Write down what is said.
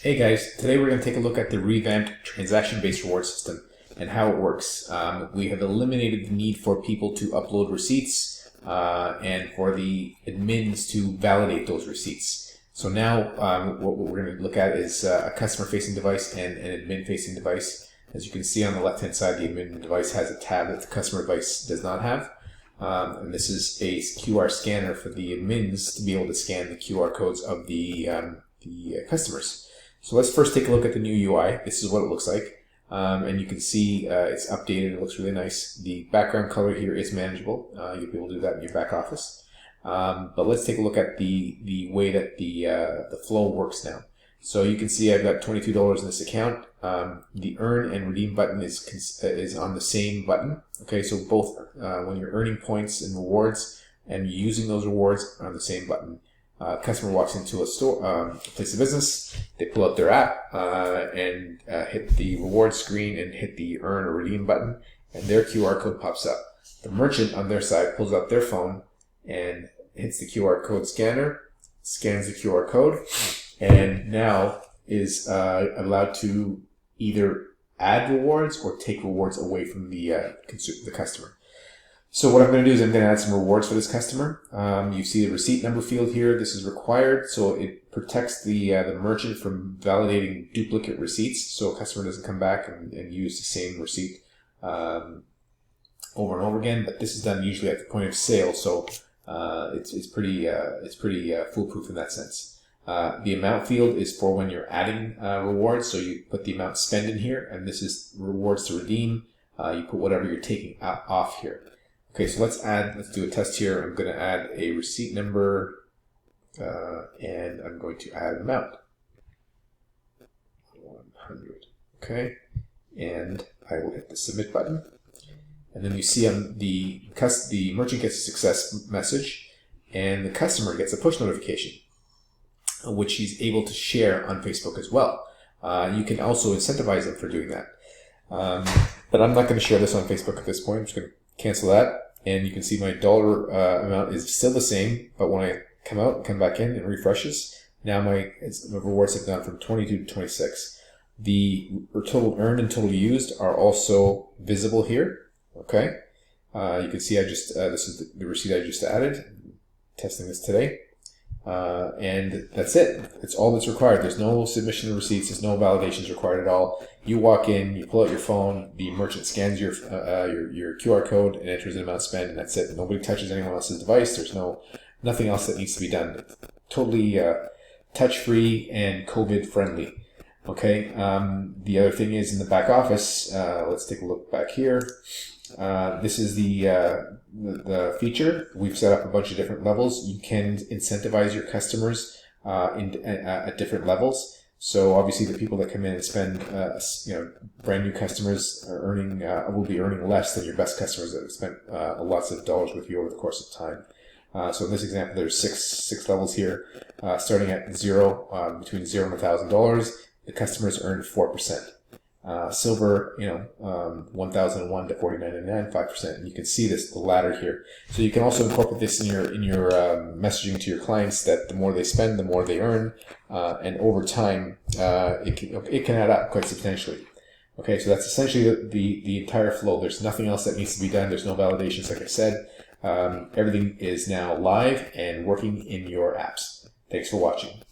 Hey guys, today we're going to take a look at the revamped transaction-based reward system and how it works. We have eliminated the need for people to upload receipts and for the admins to validate those receipts. So now what we're going to look at is a customer-facing device and an admin-facing device. As you can see on the left-hand side, the admin device has a tab that the customer device does not have. And this is a QR scanner for the admins to be able to scan the QR codes of the customers. So let's first take a look at the new UI. This is what it looks like. And you can see it's updated. It looks really nice. The background color here is manageable. You'll be able to do that in your back office. But let's take a look at the way that the flow works now. So you can see I've got $22 in this account. The earn and redeem button is on the same button. Okay, so both when you're earning points and rewards and using those rewards are on the same button. Customer walks into a store, place of business, they pull out their app and hit the reward screen and hit the earn or redeem button, and their QR code pops up. The merchant on their side pulls out their phone and hits the QR code scanner, scans the QR code, and now is allowed to either add rewards or take rewards away from the customer. So what I'm going to do is I'm going to add some rewards for this customer. You see the receipt number field here. This is required, so it protects the merchant from validating duplicate receipts, so a customer doesn't come back and use the same receipt over and over again. But this is done usually at the point of sale, so it's pretty foolproof in that sense. The amount field is for when you're adding rewards, so you put the amount spent in here, and this is rewards to redeem. You put whatever you're taking off here. Okay, so let's do a test here. I'm going to add a receipt number, and I'm going to add an amount. 100. Okay, and I will hit the submit button. And then you see on the merchant gets a success message, and the customer gets a push notification, which he's able to share on Facebook as well. You can also incentivize them for doing that. But I'm not going to share this on Facebook at this point. I'm just going to cancel that. And you can see my dollar amount is still the same, but when I come out and come back in and refreshes, now my rewards have gone from 22 to 26. The total earned and total used are also visible here. Okay, you can see this is the receipt I just added. I'm testing this today, and that's it. It's all that's required. There's no submission of receipts. There's no validations required at all. You walk in, you pull out your phone, the merchant scans your QR code and enters an amount spent, and that's it. Nobody touches anyone else's device. There's nothing else that needs to be done. Totally touch-free and COVID-friendly. Okay. The other thing is in the back office. Let's take a look back here. This is the feature. We've set up a bunch of different levels. You can incentivize your customers at different levels. So obviously the people that come in and spend, brand new customers are will be earning less than your best customers that have spent lots of dollars with you over the course of time. So in this example, there's six levels here, starting at zero, between $0 and $1,000. The customers earned 4%. Silver, 1,001 to 49.99, 5%. And you can see the ladder here. So you can also incorporate this in your messaging to your clients that the more they spend, the more they earn, and over time, it can add up quite substantially. Okay, so that's essentially the entire flow. There's nothing else that needs to be done. There's no validations, like I said. Everything is now live and working in your apps. Thanks for watching.